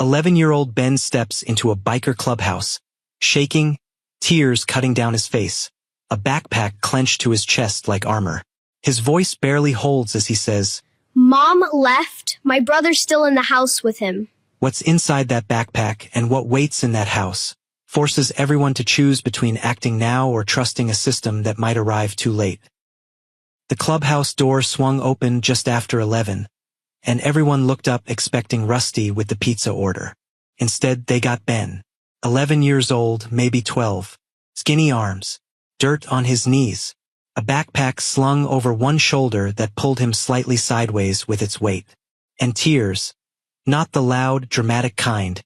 11-year-old Ben steps into a biker clubhouse, shaking, tears cutting down his face, a backpack clenched to his chest like armor. His voice barely holds as he says, "Mom left. My brother's still in the house with him." What's inside that backpack and what waits in that house forces everyone to choose between acting now or trusting a system that might arrive too late. The clubhouse door swung open just after 11, and everyone looked up expecting Rusty with the pizza order. Instead, they got Ben, 11 years old, maybe 12, skinny arms, dirt on his knees, a backpack slung over one shoulder that pulled him slightly sideways with its weight, and tears, not the loud, dramatic kind,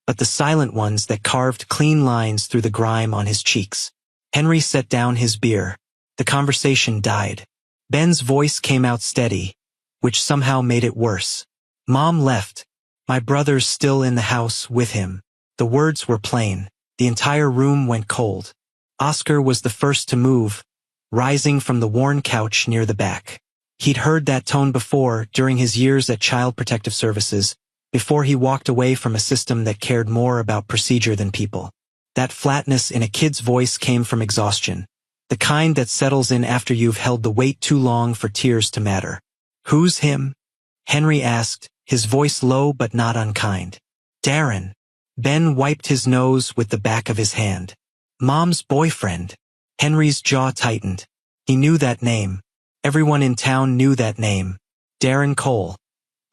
but the silent ones that carved clean lines through the grime on his cheeks. Henry set down his beer. The conversation died. Ben's voice came out steady, which somehow made it worse. "Mom left. My brother's still in the house with him." The words were plain. The entire room went cold. Oscar was the first to move, rising from the worn couch near the back. He'd heard that tone before during his years at Child Protective Services, before he walked away from a system that cared more about procedure than people. That flatness in a kid's voice came from exhaustion, the kind that settles in after you've held the weight too long for tears to matter. "Who's him?" Henry asked, his voice low but not unkind. "Darren." Ben wiped his nose with the back of his hand. "Mom's boyfriend." Henry's jaw tightened. He knew that name. Everyone in town knew that name. Darren Cole.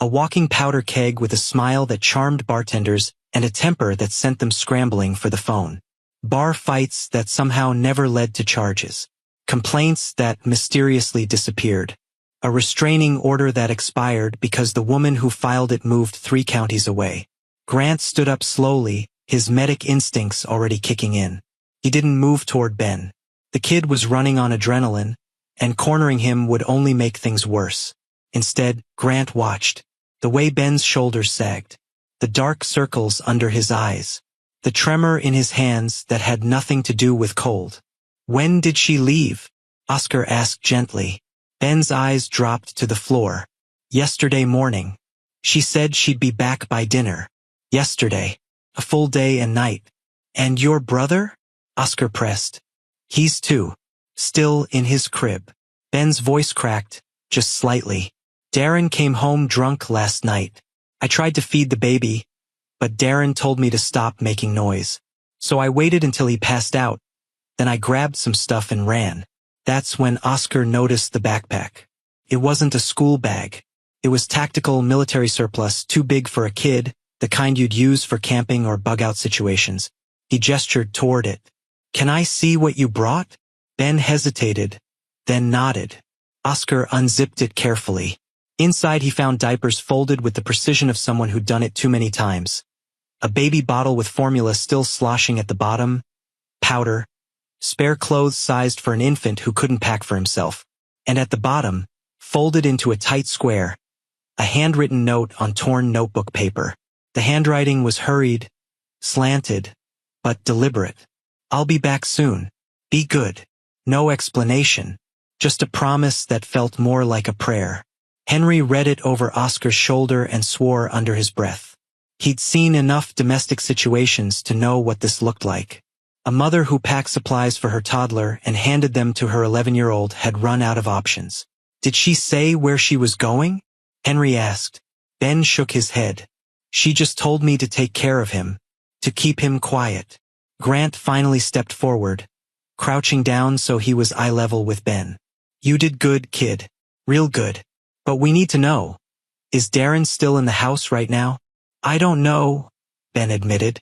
A walking powder keg with a smile that charmed bartenders and a temper that sent them scrambling for the phone. Bar fights that somehow never led to charges. Complaints that mysteriously disappeared. A restraining order that expired because the woman who filed it moved 3 counties away. Grant stood up slowly, his medic instincts already kicking in. He didn't move toward Ben. The kid was running on adrenaline, and cornering him would only make things worse. Instead, Grant watched. The way Ben's shoulders sagged. The dark circles under his eyes. The tremor in his hands that had nothing to do with cold. "When did she leave?" Oscar asked gently. Ben's eyes dropped to the floor. "Yesterday morning. She said she'd be back by dinner." "Yesterday. A full day and night." "And your brother?" Oscar pressed. "He's 2. Still in his crib." Ben's voice cracked, just slightly. "Darren came home drunk last night. I tried to feed the baby, but Darren told me to stop making noise. So I waited until he passed out. Then I grabbed some stuff and ran." That's when Oscar noticed the backpack. It wasn't a school bag. It was tactical military surplus, too big for a kid, the kind you'd use for camping or bug-out situations. He gestured toward it. "Can I see what you brought?" Ben hesitated, then nodded. Oscar unzipped it carefully. Inside he found diapers folded with the precision of someone who'd done it too many times. A baby bottle with formula still sloshing at the bottom, powder, spare clothes sized for an infant who couldn't pack for himself. And at the bottom, folded into a tight square, a handwritten note on torn notebook paper. The handwriting was hurried, slanted, but deliberate. "I'll be back soon. Be good." No explanation, just a promise that felt more like a prayer. Henry read it over Oscar's shoulder and swore under his breath. He'd seen enough domestic situations to know what this looked like. A mother who packed supplies for her toddler and handed them to her 11-year-old had run out of options. "Did she say where she was going?" Henry asked. Ben shook his head. "She just told me to take care of him, to keep him quiet." Grant finally stepped forward, crouching down so he was eye level with Ben. "You did good, kid. Real good. But we need to know. Is Darren still in the house right now?" "I don't know," Ben admitted.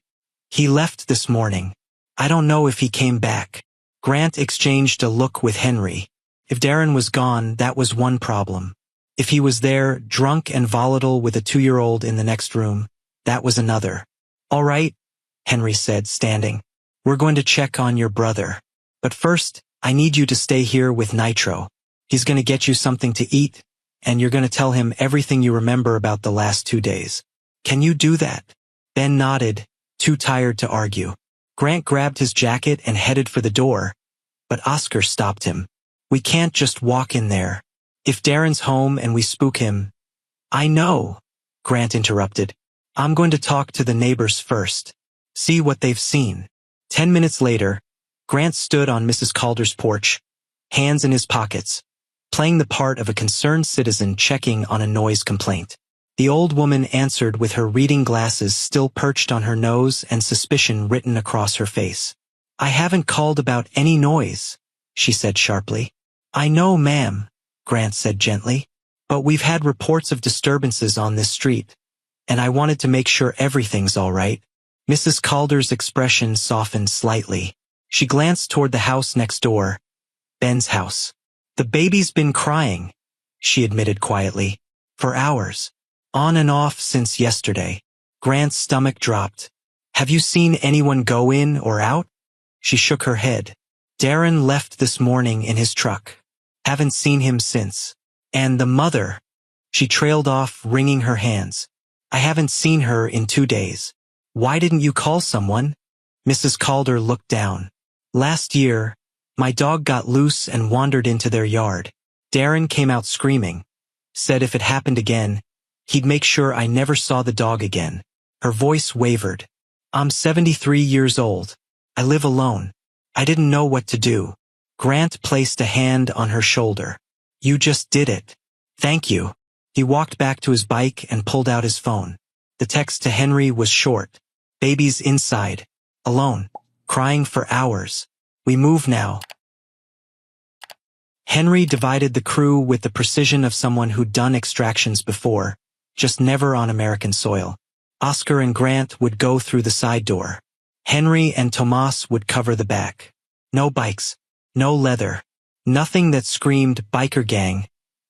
"He left this morning. I don't know if he came back." Grant exchanged a look with Henry. If Darren was gone, that was one problem. If he was there, drunk and volatile with a 2-year-old in the next room, that was another. "All right," Henry said, standing. "We're going to check on your brother. But first, I need you to stay here with Nitro. He's going to get you something to eat, and you're going to tell him everything you remember about the last 2 days. Can you do that?" Ben nodded, too tired to argue. Grant grabbed his jacket and headed for the door, but Oscar stopped him. "We can't just walk in there. If Darren's home and we spook him—" "I know," Grant interrupted. I'm going to talk to the neighbors first. See what they've seen. 10 minutes later, Grant stood on Mrs. Calder's porch, hands in his pockets, playing the part of a concerned citizen checking on a noise complaint. The old woman answered with her reading glasses still perched on her nose and suspicion written across her face. I haven't called about any noise, she said sharply. I know, ma'am, Grant said gently, but we've had reports of disturbances on this street, and I wanted to make sure everything's all right. Mrs. Calder's expression softened slightly. She glanced toward the house next door, Ben's house. The baby's been crying, she admitted quietly, for hours. On and off since yesterday. Grant's stomach dropped. Have you seen anyone go in or out? She shook her head. Darren left this morning in his truck. Haven't seen him since. And the mother. She trailed off, wringing her hands. I haven't seen her in 2 days. Why didn't you call someone? Mrs. Calder looked down. Last year, my dog got loose and wandered into their yard. Darren came out screaming. Said if it happened again, he'd make sure I never saw the dog again. Her voice wavered. I'm 73 years old. I live alone. I didn't know what to do. Grant placed a hand on her shoulder. You just did it. Thank you. He walked back to his bike and pulled out his phone. The text to Henry was short. Baby's inside. Alone. Crying for hours. We move now. Henry divided the crew with the precision of someone who'd done extractions before, just never on American soil. Oscar and Grant would go through the side door. Henry and Tomas would cover the back. No bikes. No leather. Nothing that screamed biker gang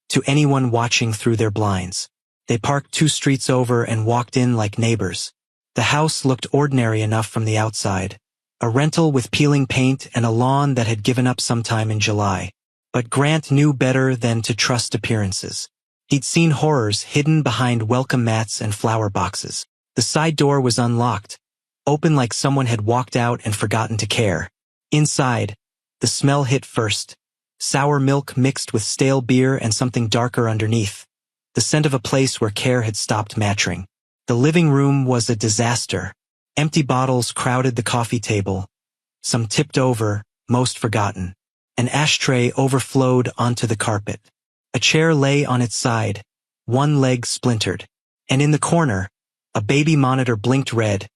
to anyone watching through their blinds. They parked 2 streets over and walked in like neighbors. The house looked ordinary enough from the outside. A rental with peeling paint and a lawn that had given up sometime in July. But Grant knew better than to trust appearances. He'd seen horrors hidden behind welcome mats and flower boxes. The side door was unlocked, open like someone had walked out and forgotten to care. Inside, the smell hit first. Sour milk mixed with stale beer and something darker underneath. The scent of a place where care had stopped mattering. The living room was a disaster. Empty bottles crowded the coffee table. Some tipped over, most forgotten. An ashtray overflowed onto the carpet. A chair lay on its side, one leg splintered. And in the corner, a baby monitor blinked red,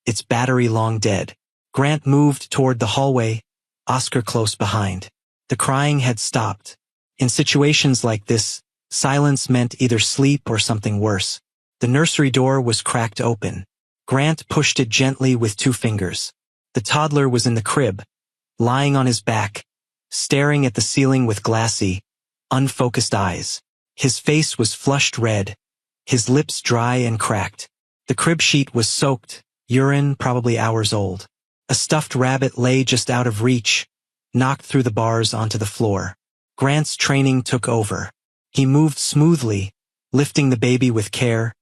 its battery long dead. Grant moved toward the hallway, Oscar close behind. The crying had stopped. In situations like this, silence meant either sleep or something worse. The nursery door was cracked open. Grant pushed it gently with 2 fingers. The toddler was in the crib, lying on his back, staring at the ceiling with glassy, unfocused eyes. His face was flushed red, his lips dry and cracked. The crib sheet was soaked, urine probably hours old. A stuffed rabbit lay just out of reach, knocked through the bars onto the floor. Grant's training took over. He moved smoothly, lifting the baby with care,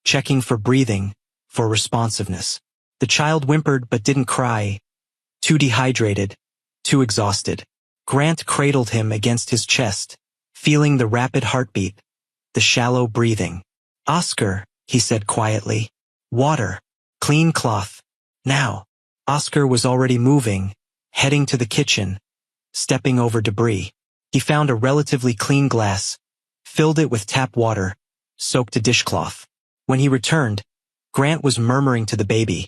checking for breathing, for responsiveness. The child whimpered but didn't cry. Too dehydrated, too exhausted. Grant cradled him against his chest, feeling the rapid heartbeat, the shallow breathing. Oscar, he said quietly. Water. Clean cloth. Now. Oscar was already moving, heading to the kitchen, stepping over debris. He found a relatively clean glass, filled it with tap water, soaked a dishcloth. When he returned, Grant was murmuring to the baby,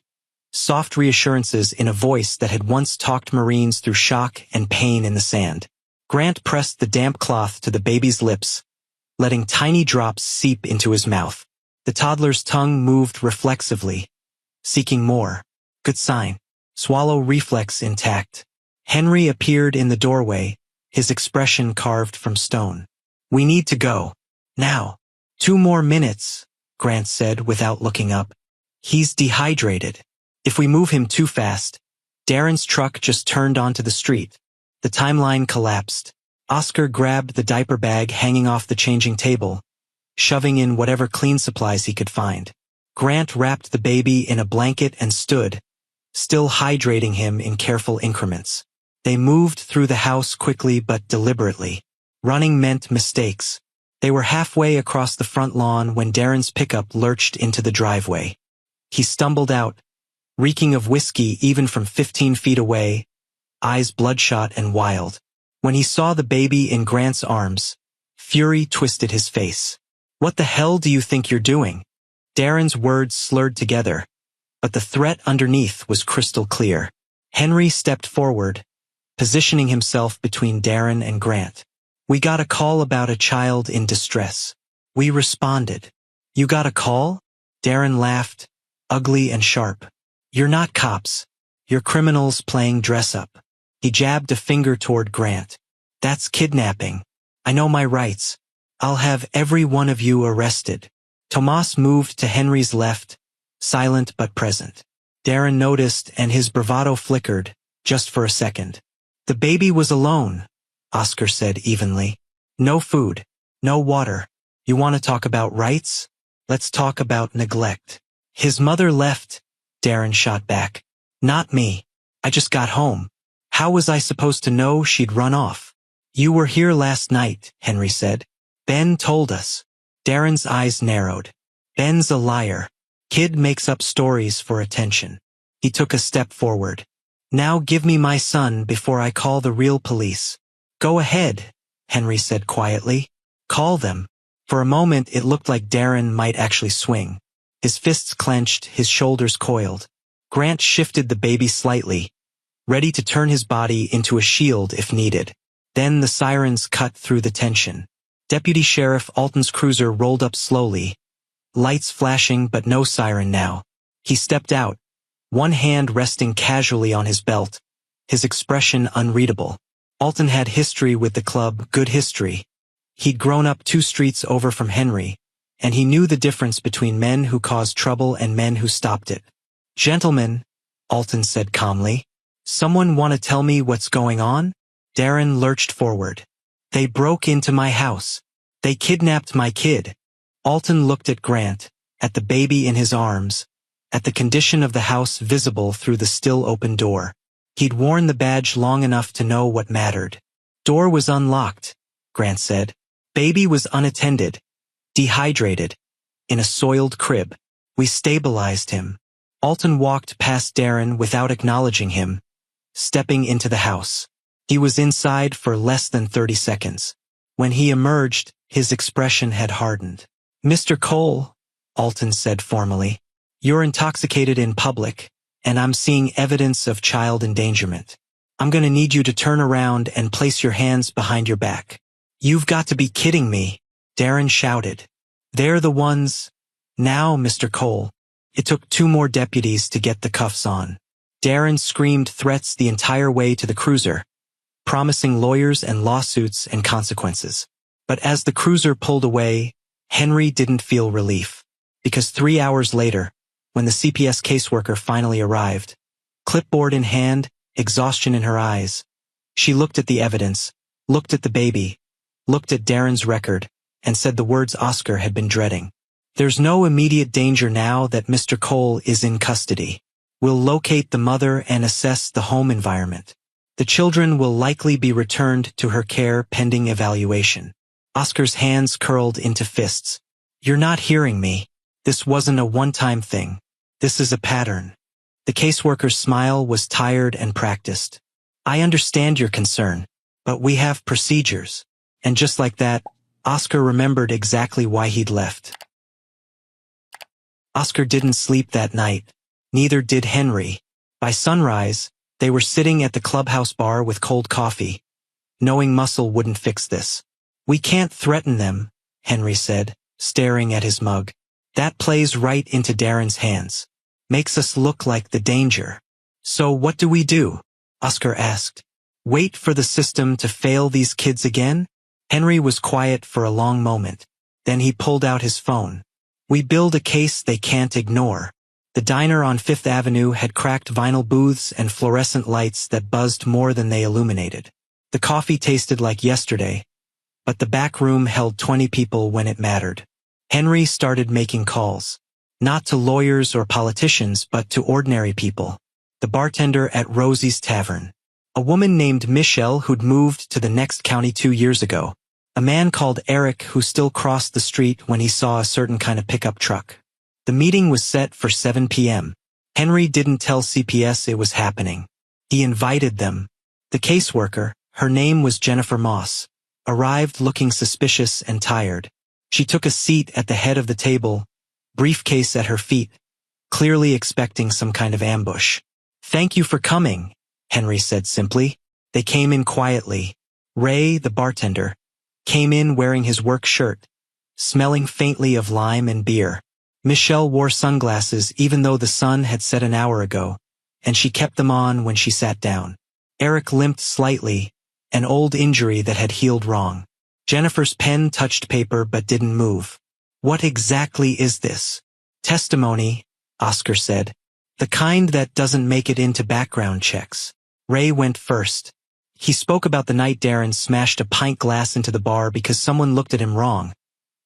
soft reassurances in a voice that had once talked Marines through shock and pain in the sand. Grant pressed the damp cloth to the baby's lips, letting tiny drops seep into his mouth. The toddler's tongue moved reflexively, seeking more. Good sign. Swallow reflex intact. Henry appeared in the doorway, his expression carved from stone. We need to go. Now. 2 more minutes, Grant said without looking up. He's dehydrated. If we move him too fast, Darren's truck just turned onto the street. The timeline collapsed. Oscar grabbed the diaper bag hanging off the changing table, shoving in whatever clean supplies he could find. Grant wrapped the baby in a blanket and stood, still hydrating him in careful increments. They moved through the house quickly but deliberately. Running meant mistakes. They were halfway across the front lawn when Darren's pickup lurched into the driveway. He stumbled out, reeking of whiskey even from 15 feet away, eyes bloodshot and wild. When he saw the baby in Grant's arms, fury twisted his face. "What the hell do you think you're doing?" Darren's words slurred together, but the threat underneath was crystal clear. Henry stepped forward, positioning himself between Darren and Grant. "We got a call about a child in distress. We responded." "You got a call?" Darren laughed, ugly and sharp. "You're not cops. You're criminals playing dress-up." He jabbed a finger toward Grant. "That's kidnapping. I know my rights. I'll have every one of you arrested." Tomas moved to Henry's left, silent but present. Darren noticed and his bravado flickered, just for a second. "The baby was alone," Oscar said evenly. "No food, no water. You want to talk about rights? Let's talk about neglect." "His mother left," Darren shot back. "Not me. I just got home. How was I supposed to know she'd run off?" "You were here last night," Henry said. "Ben told us." Darren's eyes narrowed. "Ben's a liar. Kid makes up stories for attention." He took a step forward. "Now give me my son before I call the real police." "Go ahead," Henry said quietly. "Call them." For a moment it looked like Darren might actually swing. His fists clenched, his shoulders coiled. Grant shifted the baby slightly, ready to turn his body into a shield if needed. Then the sirens cut through the tension. Deputy Sheriff Alton's cruiser rolled up slowly, lights flashing but no siren now. He stepped out, one hand resting casually on his belt, his expression unreadable. Alton had history with the club, good history. He'd grown up 2 streets over from Henry, and he knew the difference between men who caused trouble and men who stopped it. "Gentlemen," Alton said calmly, "someone want to tell me what's going on?" Darren lurched forward. "They broke into my house. They kidnapped my kid." Alton looked at Grant, at the baby in his arms, at the condition of the house visible through the still open door. He'd worn the badge long enough to know what mattered. "Door was unlocked," Grant said. "Baby was unattended, dehydrated, in a soiled crib. We stabilized him." Alton walked past Darren without acknowledging him, stepping into the house. He was inside for less than 30 seconds. When he emerged, his expression had hardened. "Mr. Cole," Alton said formally, "you're intoxicated in public, and I'm seeing evidence of child endangerment. I'm going to need you to turn around and place your hands behind your back." "You've got to be kidding me," Darren shouted. "They're the ones." "Now, Mr. Cole." It took 2 more deputies to get the cuffs on. Darren screamed threats the entire way to the cruiser, promising lawyers and lawsuits and consequences. But as the cruiser pulled away, Henry didn't feel relief. Because 3 hours later, when the CPS caseworker finally arrived, clipboard in hand, exhaustion in her eyes, she looked at the evidence, looked at the baby, looked at Darren's record, and said the words Oscar had been dreading. "There's no immediate danger now that Mr. Cole is in custody. We'll locate the mother and assess the home environment. The children will likely be returned to her care pending evaluation." Oscar's hands curled into fists. "You're not hearing me. This wasn't a one-time thing. This is a pattern." The caseworker's smile was tired and practiced. "I understand your concern, but we have procedures." And just like that, Oscar remembered exactly why he'd left. Oscar didn't sleep that night. Neither did Henry. By sunrise, they were sitting at the clubhouse bar with cold coffee, knowing muscle wouldn't fix this. "We can't threaten them," Henry said, staring at his mug. "That plays right into Darren's hands. Makes us look like the danger." "So what do we do?" Oscar asked. "Wait for the system to fail these kids again?" Henry was quiet for a long moment. Then he pulled out his phone. "We build a case they can't ignore." The diner on Fifth Avenue had cracked vinyl booths and fluorescent lights that buzzed more than they illuminated. The coffee tasted like yesterday, but the back room held 20 people when it mattered. Henry started making calls. Not to lawyers or politicians, but to ordinary people. The bartender at Rosie's Tavern. A woman named Michelle who'd moved to the next county 2 years ago. A man called Eric who still crossed the street when he saw a certain kind of pickup truck. The meeting was set for 7 p.m. Henry didn't tell CPS it was happening. He invited them. The caseworker, her name was Jennifer Moss, arrived looking suspicious and tired. She took a seat at the head of the table, briefcase at her feet, clearly expecting some kind of ambush. "Thank you for coming," Henry said simply. They came in quietly. Ray, the bartender, came in wearing his work shirt, smelling faintly of lime and beer. Michelle wore sunglasses even though the sun had set an hour ago, and she kept them on when she sat down. Eric limped slightly, an old injury that had healed wrong. Jennifer's pen touched paper but didn't move. "What exactly is this?" "Testimony," Oscar said. "The kind that doesn't make it into background checks." Ray went first. He spoke about the night Darren smashed a pint glass into the bar because someone looked at him wrong.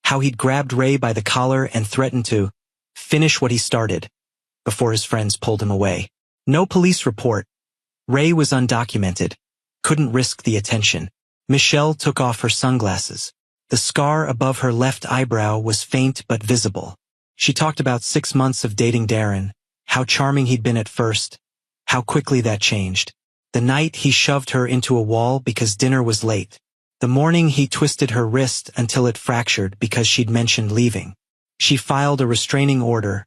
How he'd grabbed Ray by the collar and threatened to finish what he started before his friends pulled him away. No police report. Ray was undocumented. Couldn't risk the attention. Michelle took off her sunglasses. The scar above her left eyebrow was faint but visible. She talked about 6 months of dating Darren, how charming he'd been at first, how quickly that changed. The night he shoved her into a wall because dinner was late. The morning he twisted her wrist until it fractured because she'd mentioned leaving. She filed a restraining order,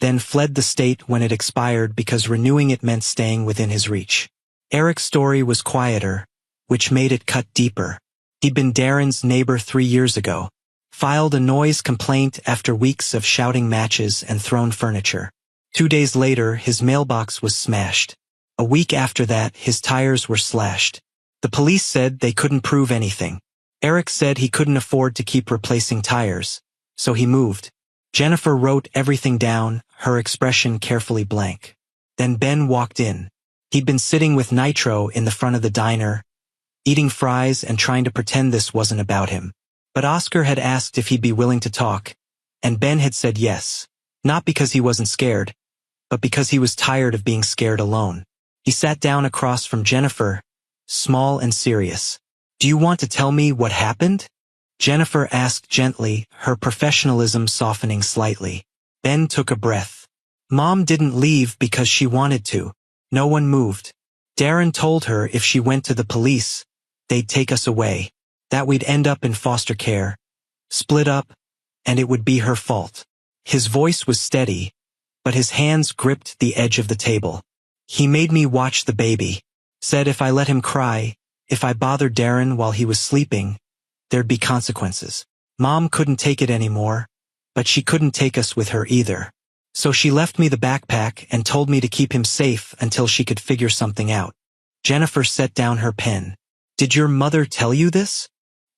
then fled the state when it expired because renewing it meant staying within his reach. Eric's story was quieter, which made it cut deeper. He'd been Darren's neighbor 3 years ago, filed a noise complaint after weeks of shouting matches and thrown furniture. 2 days later, his mailbox was smashed. A week after that, his tires were slashed. The police said they couldn't prove anything. Eric said he couldn't afford to keep replacing tires, so he moved. Jennifer wrote everything down, her expression carefully blank. Then Ben walked in. He'd been sitting with Nitro in the front of the diner, eating fries and trying to pretend this wasn't about him. But Oscar had asked if he'd be willing to talk, and Ben had said yes, not because he wasn't scared, but because he was tired of being scared alone. He sat down across from Jennifer, small and serious. "Do you want to tell me what happened?" Jennifer asked gently, her professionalism softening slightly. Ben took a breath. "Mom didn't leave because she wanted to. No one moved. Darren told her if she went to the police, they'd take us away, that we'd end up in foster care, split up, and it would be her fault." His voice was steady, but his hands gripped the edge of the table. "He made me watch the baby. Said if I let him cry, if I bothered Darren while he was sleeping, there'd be consequences. Mom couldn't take it anymore, but she couldn't take us with her either. So she left me the backpack and told me to keep him safe until she could figure something out." Jennifer set down her pen. "Did your mother tell you this?"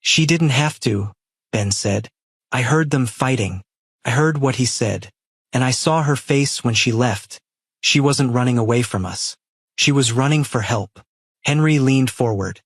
"She didn't have to," Ben said. "I heard them fighting. I heard what he said. And I saw her face when she left. She wasn't running away from us. She was running for help." Henry leaned forward.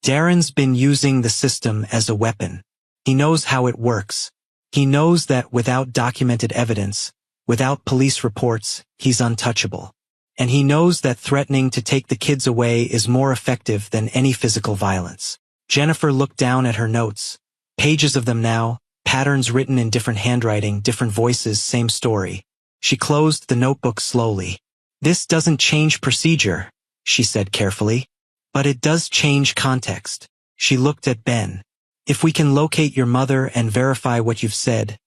"Darren's been using the system as a weapon. He knows how it works. He knows that without documented evidence, without police reports, he's untouchable. And he knows that threatening to take the kids away is more effective than any physical violence." Jennifer looked down at her notes. Pages of them now, patterns written in different handwriting, different voices, same story. She closed the notebook slowly. "This doesn't change procedure," she said carefully. "But it does change context." She looked at Ben. "If we can locate your mother and verify what you've said,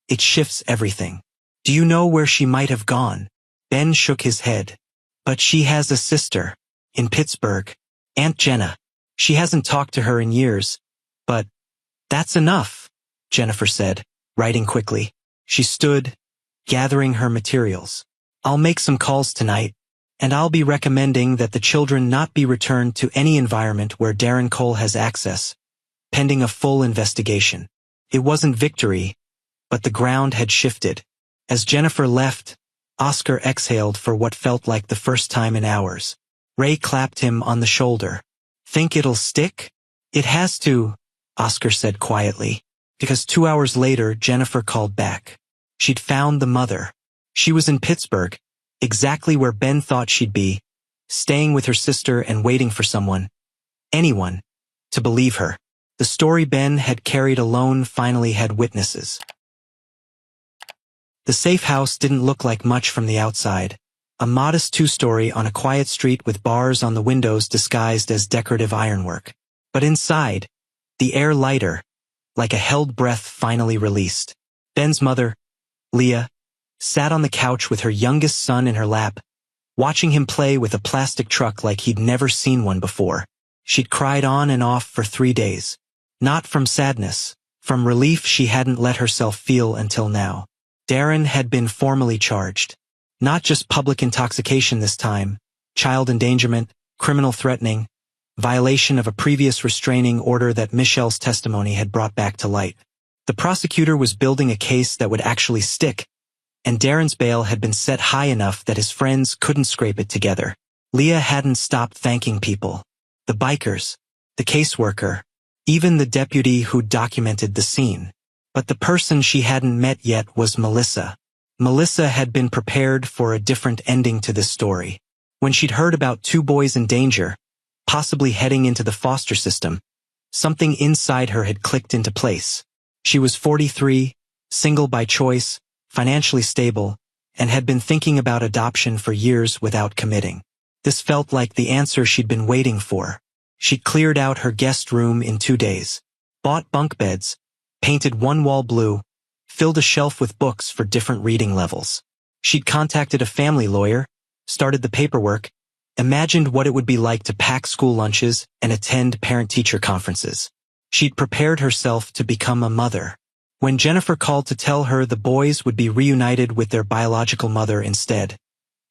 it shifts everything. Do you know where she might have gone?" Ben shook his head. "But she has a sister. In Pittsburgh. Aunt Jenna. She hasn't talked to her in years. But that's enough," Jennifer said, writing quickly. She stood, gathering her materials. "I'll make some calls tonight, and I'll be recommending that the children not be returned to any environment where Darren Cole has access, pending a full investigation." It wasn't victory, but the ground had shifted. As Jennifer left, Oscar exhaled for what felt like the first time in hours. Ray clapped him on the shoulder. "Think it'll stick?" "It has to," Oscar said quietly, because 2 hours later Jennifer called back. She'd found the mother. She was in Pittsburgh, exactly where Ben thought she'd be, staying with her sister and waiting for someone, anyone, to believe her. The story Ben had carried alone finally had witnesses. The safe house didn't look like much from the outside. A modest two-story on a quiet street with bars on the windows disguised as decorative ironwork. But inside, the air lighter, like a held breath finally released. Ben's mother, Leah, sat on the couch with her youngest son in her lap, watching him play with a plastic truck like he'd never seen one before. She'd cried on and off for 3 days. Not from sadness, from relief she hadn't let herself feel until now. Darren had been formally charged. Not just public intoxication this time, child endangerment, criminal threatening, violation of a previous restraining order that Michelle's testimony had brought back to light. The prosecutor was building a case that would actually stick, and Darren's bail had been set high enough that his friends couldn't scrape it together. Leah hadn't stopped thanking people. The bikers, the caseworker, even the deputy who documented the scene. But the person she hadn't met yet was Melissa. Melissa had been prepared for a different ending to this story. When she'd heard about 2 boys in danger, possibly heading into the foster system, something inside her had clicked into place. She was 43, single by choice, financially stable, and had been thinking about adoption for years without committing. This felt like the answer she'd been waiting for. She'd cleared out her guest room in 2 days, bought bunk beds, painted one wall blue, filled a shelf with books for different reading levels. She'd contacted a family lawyer, started the paperwork, imagined what it would be like to pack school lunches and attend parent-teacher conferences. She'd prepared herself to become a mother. When Jennifer called to tell her the boys would be reunited with their biological mother instead,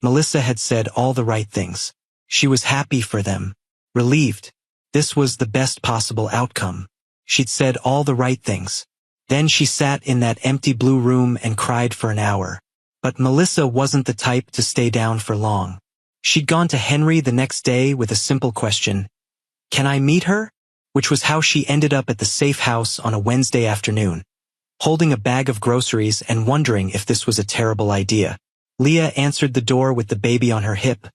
Melissa had said all the right things. She was happy for them, relieved. This was the best possible outcome. She'd said all the right things. Then she sat in that empty blue room and cried for an hour. But Melissa wasn't the type to stay down for long. She'd gone to Henry the next day with a simple question. "Can I meet her?" Which was how she ended up at the safe house on a Wednesday afternoon, holding a bag of groceries and wondering if this was a terrible idea. Leah answered the door with the baby on her hip,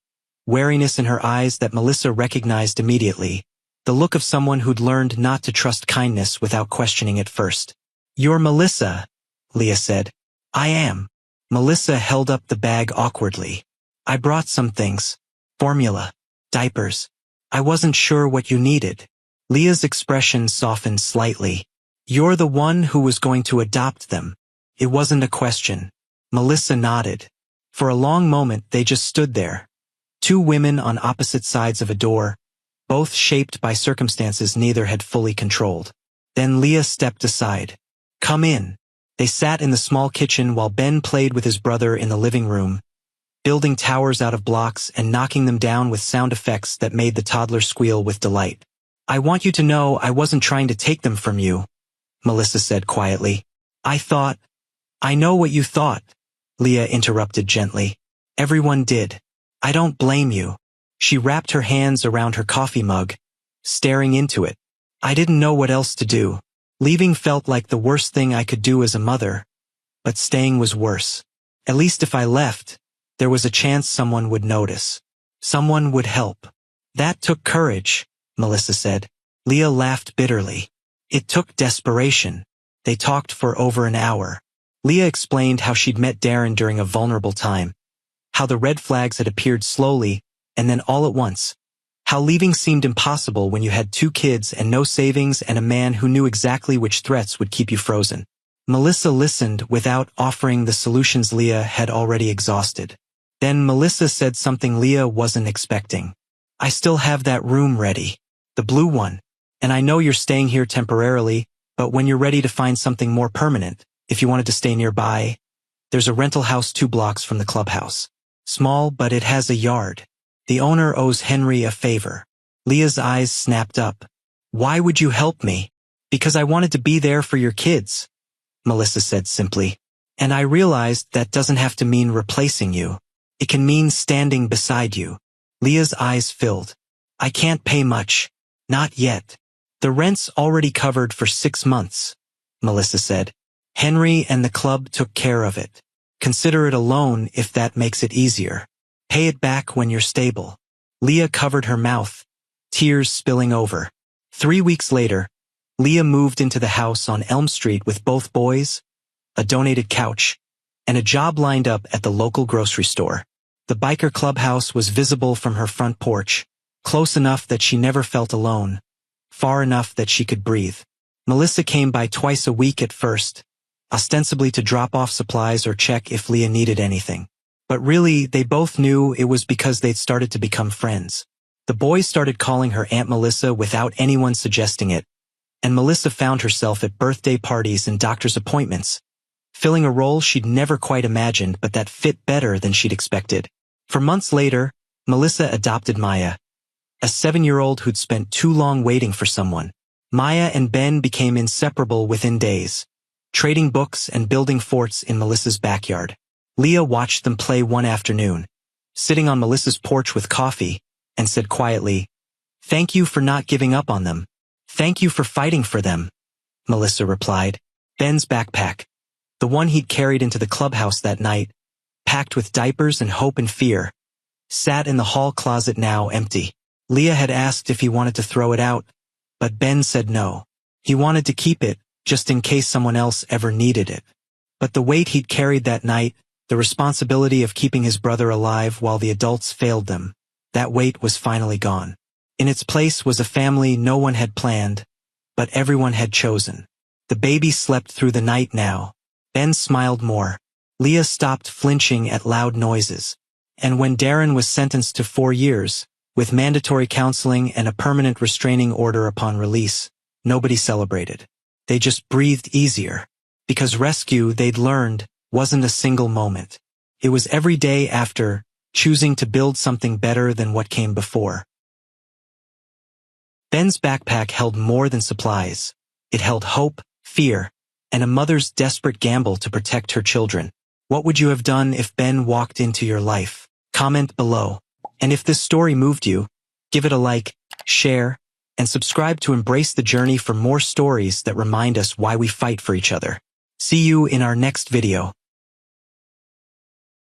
wariness in her eyes that Melissa recognized immediately, the look of someone who'd learned not to trust kindness without questioning it first. "You're Melissa," Leah said. "I am." Melissa held up the bag awkwardly. "I brought some things. Formula. Diapers. I wasn't sure what you needed." Leah's expression softened slightly. "You're the one who was going to adopt them." It wasn't a question. Melissa nodded. For a long moment they just stood there. 2 women on opposite sides of a door, both shaped by circumstances neither had fully controlled. Then Leah stepped aside. "Come in." They sat in the small kitchen while Ben played with his brother in the living room, building towers out of blocks and knocking them down with sound effects that made the toddler squeal with delight. "I want you to know I wasn't trying to take them from you," Melissa said quietly. "I know what you thought," Leah interrupted gently. "Everyone did. I don't blame you." She wrapped her hands around her coffee mug, staring into it. "I didn't know what else to do. Leaving felt like the worst thing I could do as a mother, but staying was worse. At least if I left, there was a chance someone would notice. Someone would help." "That took courage," Melissa said. Leah laughed bitterly. "It took desperation." They talked for over an hour. Leah explained how she'd met Darren during a vulnerable time, how the red flags had appeared slowly and then all at once, how leaving seemed impossible when you had 2 kids and no savings and a man who knew exactly which threats would keep you frozen. Melissa listened without offering the solutions Leah had already exhausted. Then Melissa said something Leah wasn't expecting. "I still have that room ready. The blue one. And I know you're staying here temporarily, but when you're ready to find something more permanent, if you wanted to stay nearby, there's a rental house 2 blocks from the clubhouse. Small, but it has a yard. The owner owes Henry a favor." Leah's eyes snapped up. "Why would you help me?" "Because I wanted to be there for your kids," Melissa said simply. "And I realized that doesn't have to mean replacing you. It can mean standing beside you." Leah's eyes filled. "I can't pay much. Not yet. The rent's already covered for 6 months," Melissa said. "Henry and the club took care of it. Consider it a loan if that makes it easier. Pay it back when you're stable." Leah covered her mouth, tears spilling over. 3 weeks later, Leah moved into the house on Elm Street with both boys, a donated couch, and a job lined up at the local grocery store. The biker clubhouse was visible from her front porch, close enough that she never felt alone, far enough that she could breathe. Melissa came by twice a week at first, ostensibly to drop off supplies or check if Leah needed anything. But really, they both knew it was because they'd started to become friends. The boys started calling her Aunt Melissa without anyone suggesting it, and Melissa found herself at birthday parties and doctor's appointments, filling a role she'd never quite imagined but that fit better than she'd expected. For months later, Melissa adopted Maya, a 7-year-old who'd spent too long waiting for someone. Maya and Ben became inseparable within days, trading books and building forts in Melissa's backyard. Leah watched them play one afternoon, sitting on Melissa's porch with coffee, and said quietly, "Thank you for not giving up on them. Thank you for fighting for them," Melissa replied. Ben's backpack, the one he'd carried into the clubhouse that night, packed with diapers and hope and fear, sat in the hall closet now empty. Leah had asked if he wanted to throw it out, but Ben said no. He wanted to keep it, just in case someone else ever needed it. But the weight he'd carried that night, the responsibility of keeping his brother alive while the adults failed them, that weight was finally gone. In its place was a family no one had planned, but everyone had chosen. The baby slept through the night now. Ben smiled more. Leah stopped flinching at loud noises. And when Darren was sentenced to 4 years, with mandatory counseling and a permanent restraining order upon release, nobody celebrated. They just breathed easier. Because rescue, they'd learned, wasn't a single moment. It was every day after, choosing to build something better than what came before. Ben's backpack held more than supplies. It held hope, fear, and a mother's desperate gamble to protect her children. What would you have done if Ben walked into your life? Comment below. And if this story moved you, give it a like, share, and subscribe to embrace the journey for more stories that remind us why we fight for each other. See you in our next video.